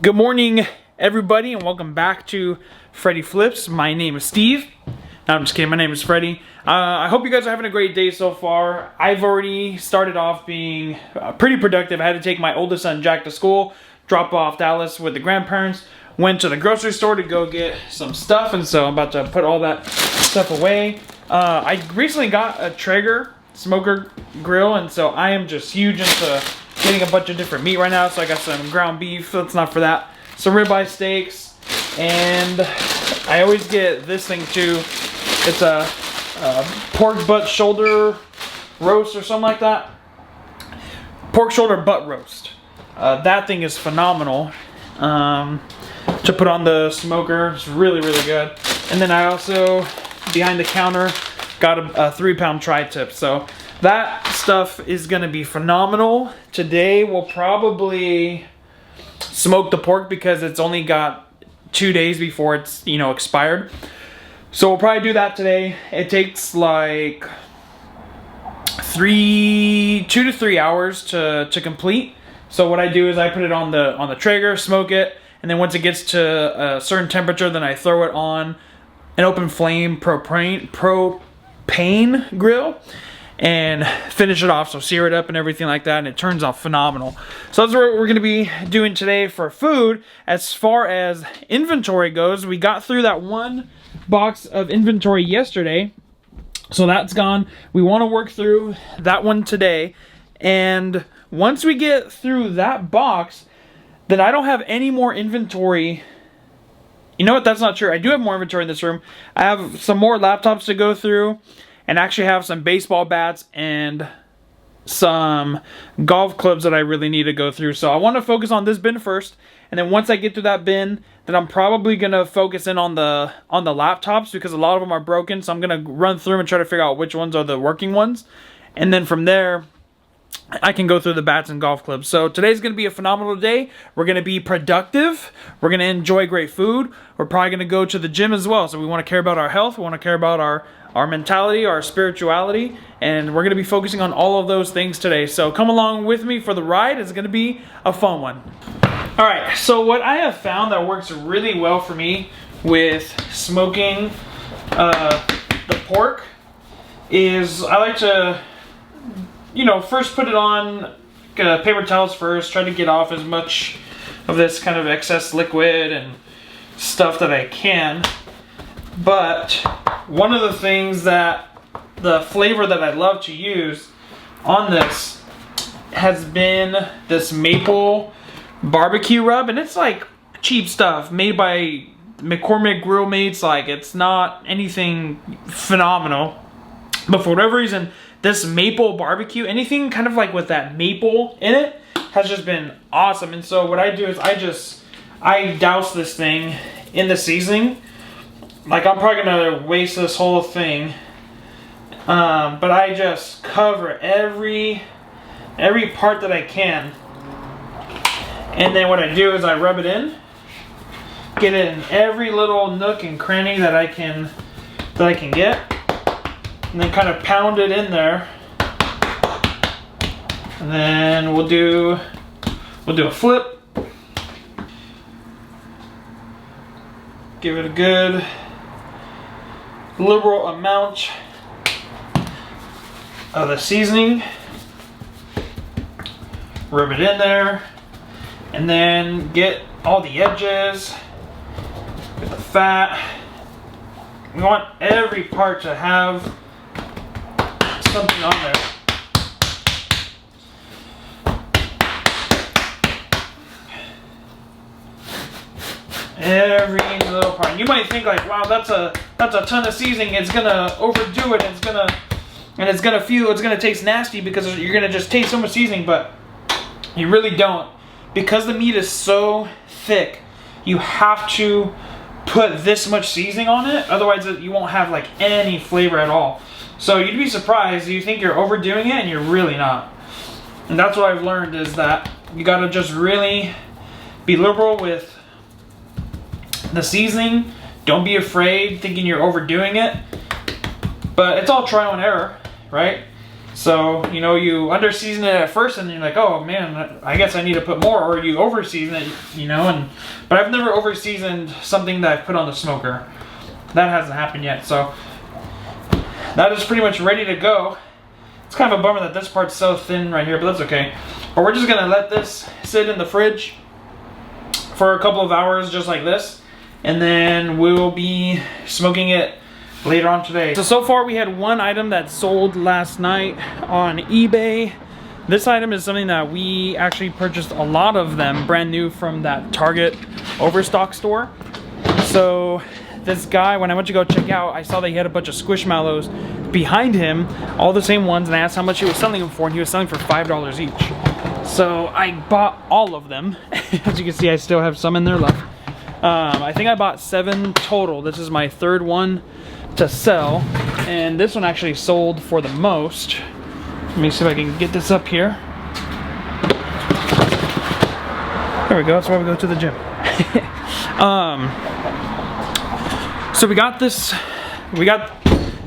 Good morning, everybody, and welcome back to Freddy Flips. My name is Steve. No, I'm just kidding. My name is Freddy. I hope you guys are having a great day so far. I've already started off being pretty productive. I had to take my oldest son, Jack, to school, drop off Dallas with the grandparents, went to the grocery store to go get some stuff, and so I'm about to put all that stuff away. I recently got a Traeger smoker grill, and so I am just huge into getting a bunch of different meat right now. So I got some ground beef, that's not for that, some ribeye steaks, and I always get this thing too. It's a pork butt shoulder roast or something like that. Pork shoulder butt roast. That thing is phenomenal to put on the smoker. It's really, really good. And then I also, behind the counter, got a 3-pound tri-tip. So that stuff is gonna be phenomenal. Today we'll probably smoke the pork because it's only got 2 days before it's, expired. So we'll probably do that today. It takes like 2 to 3 hours to complete. So what I do is I put it on the Traeger, smoke it, and then once it gets to a certain temperature, then I throw it on an open flame propane grill and finish it off, so sear it up and everything like that, and it turns out phenomenal. So that's what we're going to be doing today for food. As far as inventory goes, we got through that one box of inventory yesterday, so that's gone. We want to work through that one today, and once we get through that box, then I don't have any more inventory. You know what, that's not true. I do have more inventory in this room. I have some more laptops to go through, and actually have some baseball bats and some golf clubs that I really need to go through. So I want to focus on this bin first, and then once I get through that bin, then I'm probably gonna focus in on the laptops because a lot of them are broken. So I'm gonna run through and try to figure out which ones are the working ones, and then from there I can go through the bats and golf clubs. So today's going to be a phenomenal day. We're going to be productive. We're going to enjoy great food. We're probably going to go to the gym as well. So we want to care about our health. We want to care about our mentality, our spirituality. And we're going to be focusing on all of those things today. So come along with me for the ride. It's going to be a fun one. All right. So what I have found that works really well for me with smoking the pork is I like to first put it on paper towels first, try to get off as much of this kind of excess liquid and stuff that I can. But one of the things that the flavor that I love to use on this has been this maple barbecue rub, and it's like cheap stuff made by McCormick Grill Mates. Like, it's not anything phenomenal, but for whatever reason, this maple barbecue, anything kind of like with that maple in it, has just been awesome. And so what I do is I douse this thing in the seasoning. Like, I'm probably gonna waste this whole thing, but I just cover every part that I can. And then what I do is I rub it in, get it in every little nook and cranny that I can get. And then kind of pound it in there, and then we'll do a flip. Give it a good liberal amount of the seasoning. Rub it in there, and then get all the edges, get the fat. We want every part to have something on there. Every little part. You might think like, wow, that's a ton of seasoning. It's gonna overdo it. It's gonna taste nasty because you're gonna just taste so much seasoning, but you really don't. Because the meat is so thick, you have to put this much seasoning on it. Otherwise, you won't have like any flavor at all. So you'd be surprised. You think you're overdoing it, and you're really not. And that's what I've learned, is that you gotta just really be liberal with the seasoning. Don't be afraid thinking you're overdoing it. But it's all trial and error, right? So, you know, you under season it at first and you're like, oh man, I guess I need to put more, or you over season it, you know, but I've never over seasoned something that I've put on the smoker. That hasn't happened yet, so that is pretty much ready to go. It's kind of a bummer that this part's so thin right here, but that's okay. But we're just gonna let this sit in the fridge for a couple of hours just like this, and then we'll be smoking it later on today. So far we had one item that sold last night on eBay. This item is something that we actually purchased a lot of them brand new from that Target overstock store. So this guy, when I went to go check out, I saw that he had a bunch of Squishmallows behind him, all the same ones, and I asked how much he was selling them for, and he was selling for $5 each. So I bought all of them. As you can see, I still have some in there left. I think I bought 7 total. This is my 3rd one to sell, and this one actually sold for the most. Let me see if I can get this up here. There we go. That's why we go to the gym. So we got this. We got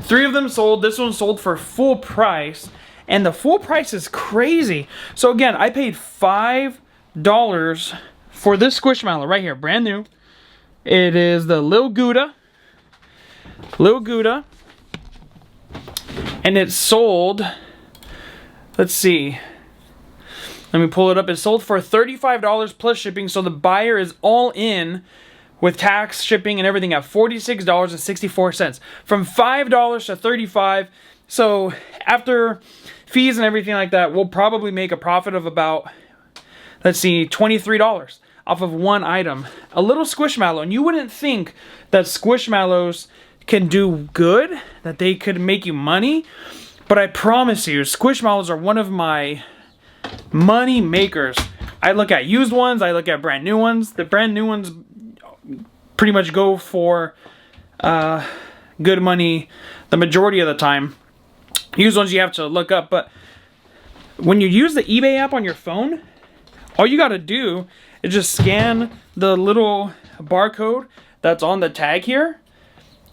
3 of them sold. This one sold for full price, and the full price is crazy. So again, I paid $5 for this Squishmallow right here, brand new. It is the Lil Gouda, and it sold, let's see, let me pull it up. It sold for $35 plus shipping, so the buyer is all in with tax, shipping, and everything at $46.64. From $5 to $35. So after fees and everything like that, we'll probably make a profit of about, let's see, $23 off of one item. A little Squishmallow, and you wouldn't think that Squishmallows can do good, that they could make you money, but I promise you, Squishmallows are one of my money makers. I look at used ones, I look at brand new ones. The brand new ones pretty much go for good money the majority of the time. Used ones you have to look up, but when you use the eBay app on your phone, all you gotta do is just scan the little barcode that's on the tag here.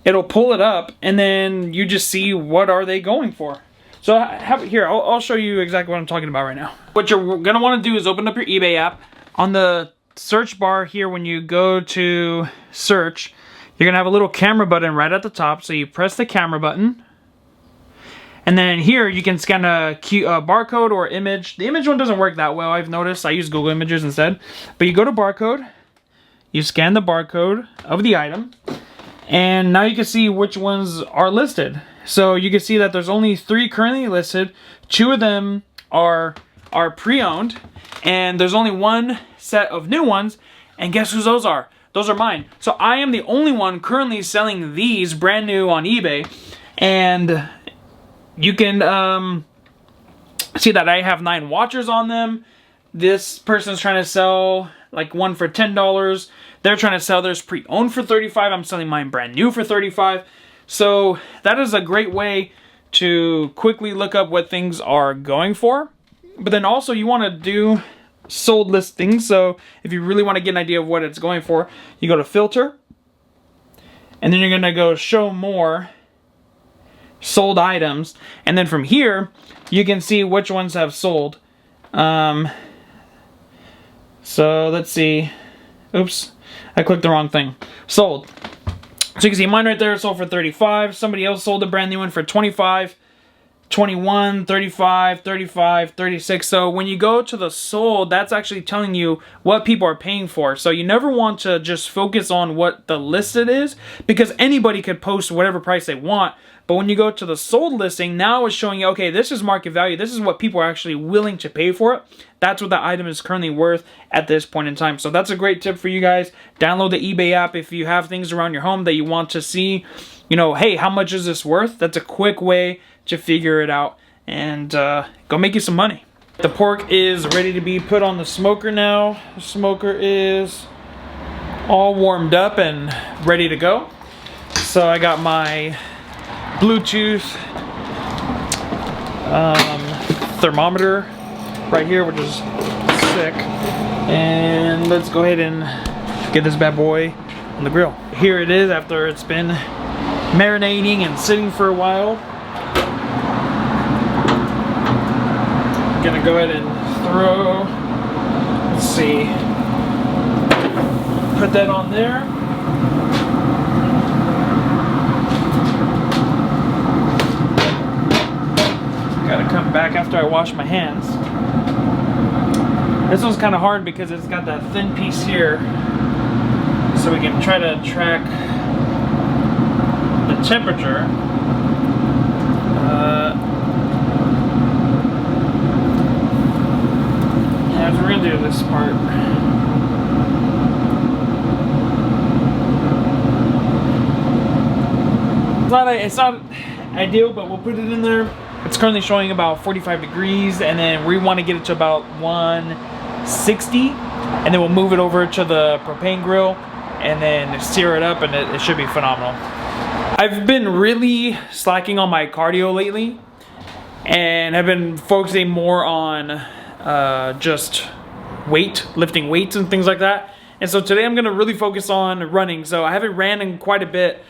It'll pull it up, and then you just see what are they going for. So here, I'll show you exactly what I'm talking about right now. What you're gonna wanna do is open up your eBay app. On the search bar here, when you go to search, you're gonna have a little camera button right at the top. So you press the camera button, and then here you can scan a barcode or image. The image one doesn't work that well, I've noticed. I use Google Images instead. But you go to barcode, you scan the barcode of the item, and now you can see which ones are listed. So you can see that there's only 3 currently listed. 2 of them are pre-owned, and there's only 1 set of new ones. And guess whose those are? Those are mine. So I am the only one currently selling these brand new on eBay, and you can see that I have 9 watchers on them. This person's trying to sell like one for $10. They're trying to sell theirs pre-owned for $35. I'm selling mine brand new for $35. So that is a great way to quickly look up what things are going for. But then also you want to do sold listings. So if you really want to get an idea of what it's going for, you go to filter, and then you're going to go show more sold items, and then from here you can see which ones have sold. So let's see. Oops, I clicked the wrong thing. Sold. So you can see mine right there sold for $35. Somebody else sold a brand new one for $25, $21, $35, $35, $36. So when you go to the sold, that's actually telling you what people are paying for. So you never want to just focus on what the listed is, because anybody could post whatever price they want. But when you go to the sold listing, now it's showing you, okay, this is market value. This is what people are actually willing to pay for it. That's what the item is currently worth at this point in time. So that's a great tip for you guys. Download the eBay app if you have things around your home that you want to see, you know, hey, how much is this worth? That's a quick way to figure it out and go make you some money. The pork is ready to be put on the smoker now. The smoker is all warmed up and ready to go. So I got my Bluetooth thermometer right here, which is sick. And let's go ahead and get this bad boy on the grill. Here it is after it's been marinating and sitting for a while. gonna go ahead and throw, let's see, put that on there. Gotta come back after I wash my hands. This one's kind of hard because it's got that thin piece here, so we can try to track the temperature. Yeah, we're gonna do this part. It's not ideal, but we'll put it in there. It's currently showing about 45 degrees, and then we want to get it to about 160, and then we'll move it over to the propane grill and then sear it up, and it should be phenomenal. I've been really slacking on my cardio lately, and I've been focusing more on just lifting weights and things like that. And so today I'm going to really focus on running. So I haven't ran in quite a bit.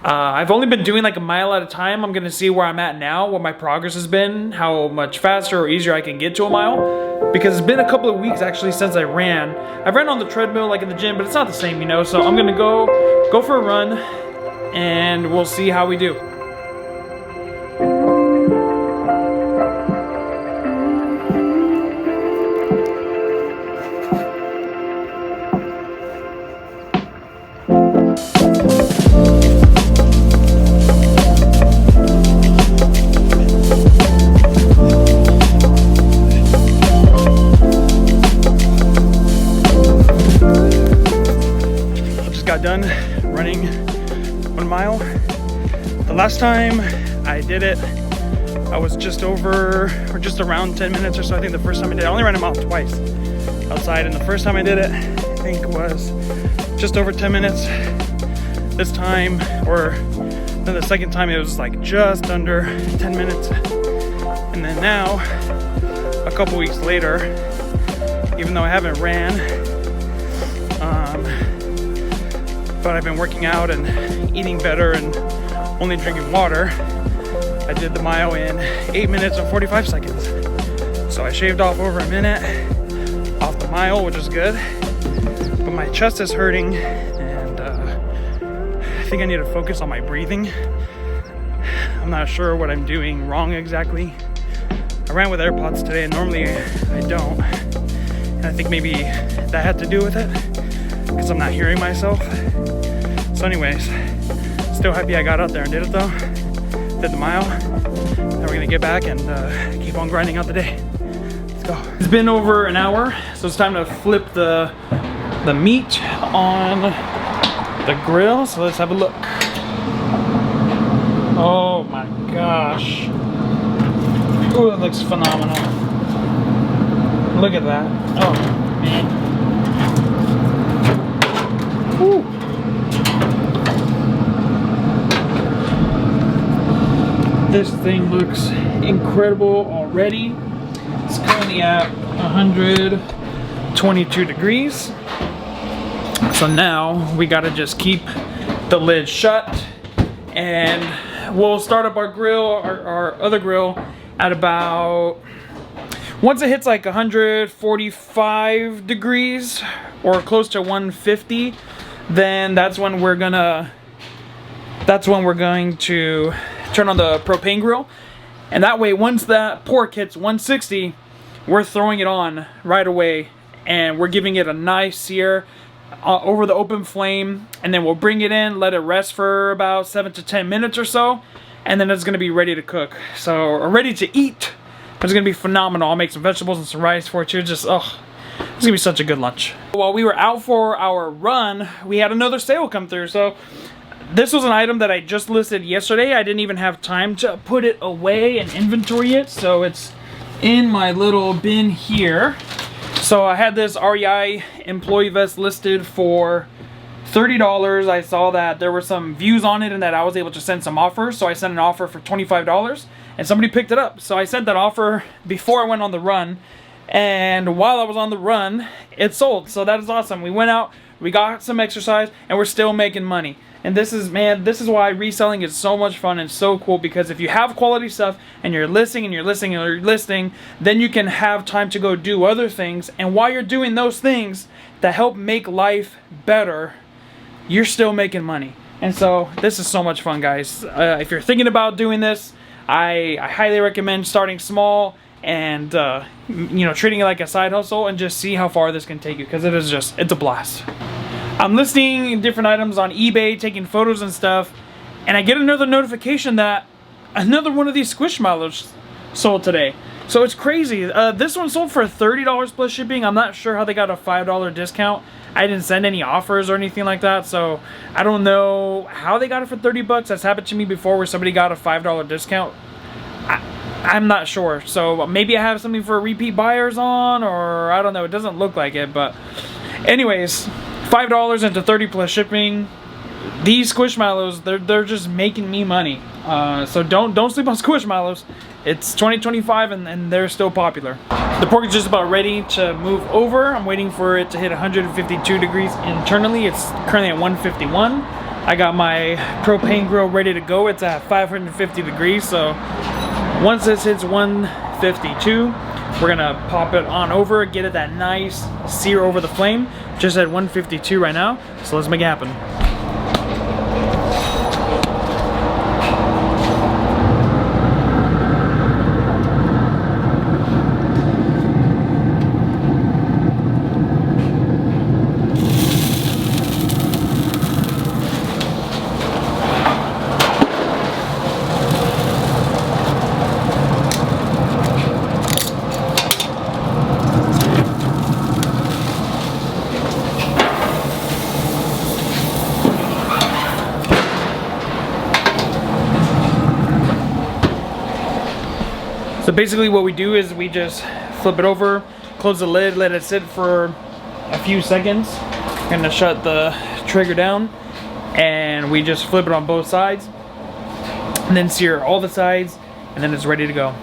I've only been doing like a mile at a time. I'm gonna see where I'm at now, what my progress has been, how much faster or easier I can get to a mile. Because it's been a couple of weeks actually since I ran. I've ran on the treadmill like in the gym, but it's not the same, you know. So I'm gonna go for a run, and we'll see how we do. Done running 1 mile. The last time I did it, I was just over or just around 10 minutes or so. I think the first time I did it, I only ran a mile twice outside, and the first time I did it, I think was just over 10 minutes. This time, or then the second time, it was like just under 10 minutes. And then now, a couple weeks later, even though I haven't ran, but I've been working out and eating better and only drinking water, I did the mile in 8 minutes and 45 seconds. So I shaved off over a minute off the mile, which is good. But my chest is hurting, and I think I need to focus on my breathing. I'm not sure what I'm doing wrong exactly. I ran with AirPods today, and normally I don't. And I think maybe that had to do with it, because I'm not hearing myself. So anyways, still happy I got out there and did it though. Did the mile. Now we're gonna get back and keep on grinding out the day. Let's go. It's been over an hour, so it's time to flip the meat on the grill. So let's have a look. Oh my gosh. Ooh, that looks phenomenal. Look at that. Oh man. Woo. This thing looks incredible already. It's currently at 122 degrees. So now we gotta just keep the lid shut, and we'll start up our grill, our other grill, at about, once it hits like 145 degrees or close to 150, then that's when we're going to turn on the propane grill. And that way, once that pork hits 160, we're throwing it on right away, and we're giving it a nice sear over the open flame, and then we'll bring it in, let it rest for about 7 to 10 minutes or so, and then it's going to be ready to cook. So, or ready to eat. It's going to be phenomenal. I'll make some vegetables and some rice for it too. Just, oh, it's going to be such a good lunch. While we were out for our run, we had another sale come through. So this was an item that I just listed yesterday. I didn't even have time to put it away and inventory it, so it's in my little bin here. So I had this REI employee vest listed for $30. I saw that there were some views on it and that I was able to send some offers, so I sent an offer for $25, and somebody picked it up. So I sent that offer before I went on the run, And while I was on the run, it sold. So that is awesome. We went out, we got some exercise, and we're still making money. And this is, man, this is why reselling is so much fun and so cool, because if you have quality stuff and you're listing and you're listing and you're listing, then you can have time to go do other things. And while you're doing those things that help make life better, you're still making money. And so this is so much fun, guys. If you're thinking about doing this, I highly recommend starting small and you know, treating it like a side hustle, and just see how far this can take you, because it's a blast. I'm listing different items on eBay, taking photos and stuff, and I get another notification that another one of these Squishmallows sold today. So it's crazy. This one sold for $30 plus shipping. I'm not sure how they got a $5 discount. I didn't send any offers or anything like that, so I don't know how they got it for 30 bucks. That's happened to me before, where somebody got a $5 discount. I'm not sure. So maybe I have something for repeat buyers on, or I don't know. It doesn't look like it, but anyways, $5 into 30 plus shipping. These Squishmallows, they're just making me money. So don't sleep on Squishmallows. It's 2025 and they're still popular. The pork is just about ready to move over. I'm waiting for it to hit 152 degrees internally. It's currently at 151. I got my propane grill ready to go. It's at 550 degrees. So once this hits 152, we're gonna pop it on over, get it that nice sear over the flame. Just at 152 right now. So let's make it happen. So basically what we do is we just flip it over, close the lid, let it sit for a few seconds. I'm gonna shut the Traeger down, and we just flip it on both sides, and then sear all the sides, and then it's ready to go.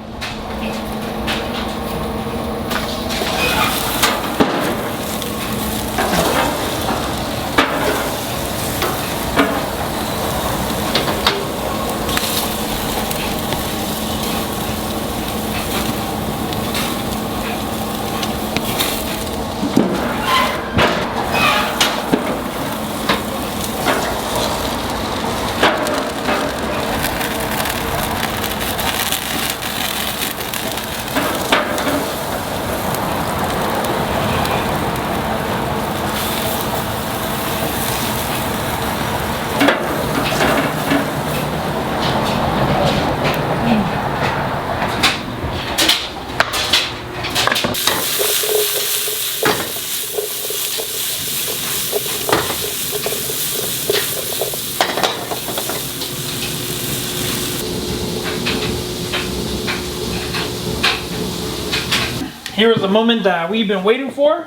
Here is the moment that we've been waiting for.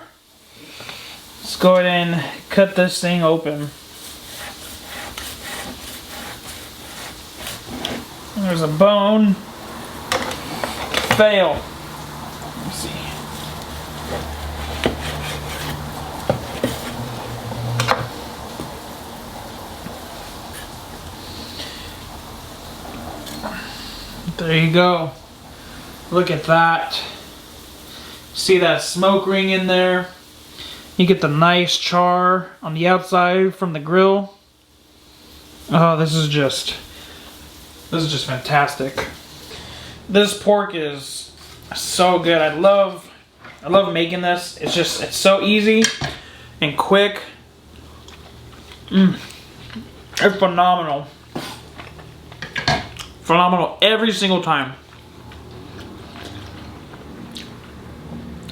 Let's go ahead and cut this thing open. There's a bone. Fail. Let's see. There you go. Look at that. See that smoke ring in there? You get the nice char on the outside from the grill. Oh, this is just fantastic. This pork is so good. I love making this. It's so easy and quick. It's phenomenal. Phenomenal every single time.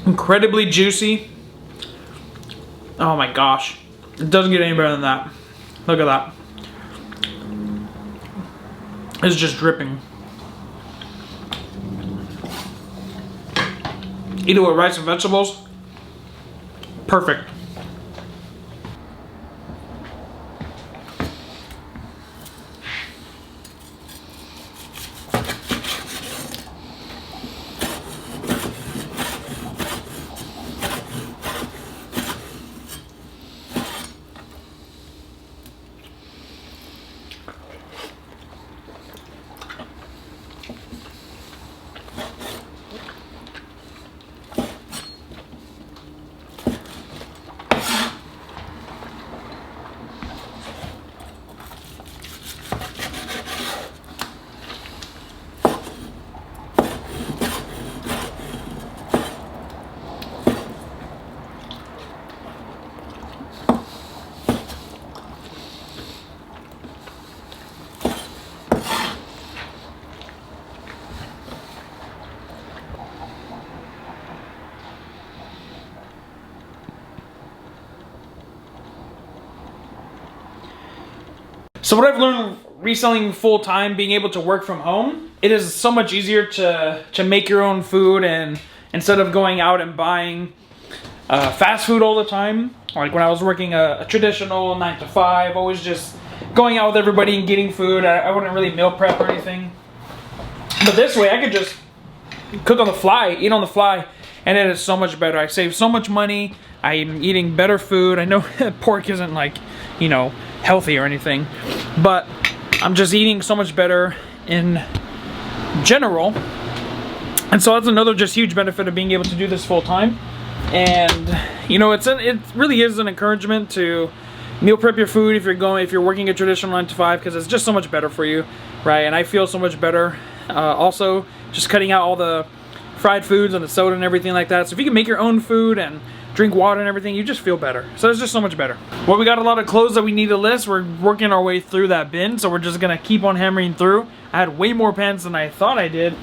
Incredibly juicy. Oh my gosh. It doesn't get any better than that. Look at that. It's just dripping. Eat it with rice and vegetables. Perfect. So what I've learned reselling full time, being able to work from home, it is so much easier to make your own food, and instead of going out and buying fast food all the time, like when I was working a traditional 9 to 5, always just going out with everybody and getting food. I wouldn't really meal prep or anything. But this way I could just cook on the fly, eat on the fly, and it is so much better. I save so much money. I'm eating better food. I know pork isn't like, you know, healthy or anything, but I'm just eating so much better in general. And so that's another just huge benefit of being able to do this full time. And you know, it really is an encouragement to meal prep your food if you're working a traditional 9 to 5, because it's just so much better for you, right? And I feel so much better. Also, just cutting out all the fried foods and the soda and everything like that. So if you can make your own food and drink water and everything, you just feel better. So it's just so much better. Well, we got a lot of clothes that we need to list. We're working our way through that bin, so we're just gonna keep on hammering through. I had way more pants than I thought I did.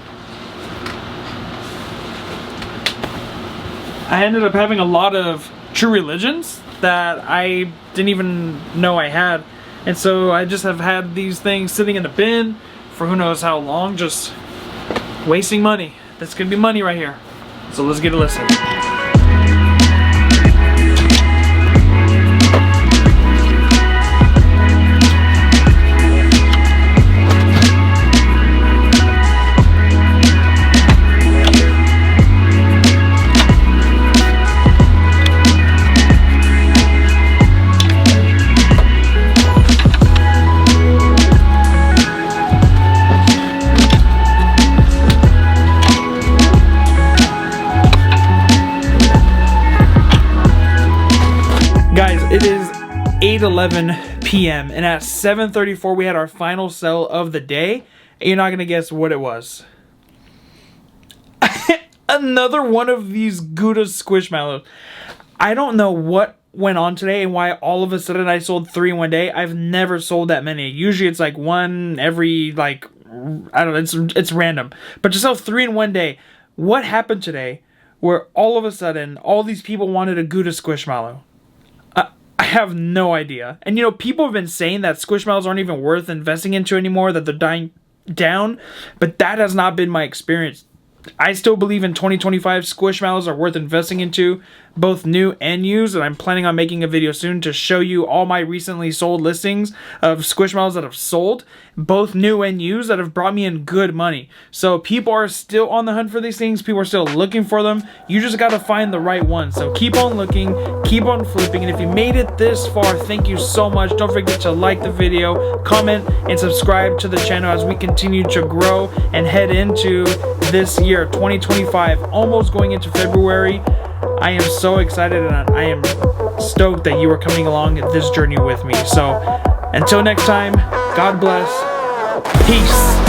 I ended up having a lot of True Religions that I didn't even know I had. And so I just have had these things sitting in the bin for who knows how long, just wasting money. That's gonna be money right here. So let's get a listen. It is 8:11 p.m. and at 7:34 we had our final sell of the day. You're not gonna guess what it was. Another one of these Gouda Squishmallows. I don't know what went on today and why all of a sudden I sold 3 in one day. I've never sold that many. Usually it's like one every, like, I don't know, it's random. But to sell 3 in one day, what happened today where all of a sudden all these people wanted a Gouda Squishmallow? I have no idea. And you know, people have been saying that Squishmallows aren't even worth investing into anymore, that they're dying down, but that has not been my experience. I still believe in 2025 Squishmallows are worth investing into, both new and used, and I'm planning on making a video soon to show you all my recently sold listings of Squishmallows that have sold, both new and used, that have brought me in good money. So people are still on the hunt for these things, people are still looking for them. You just gotta find the right one. So keep on looking, keep on flipping, and if you made it this far, thank you so much. Don't forget to like the video, comment, and subscribe to the channel as we continue to grow and head into this year, 2025, almost going into February. I am so excited and I am stoked that you are coming along this journey with me. So until next time, God bless. Peace.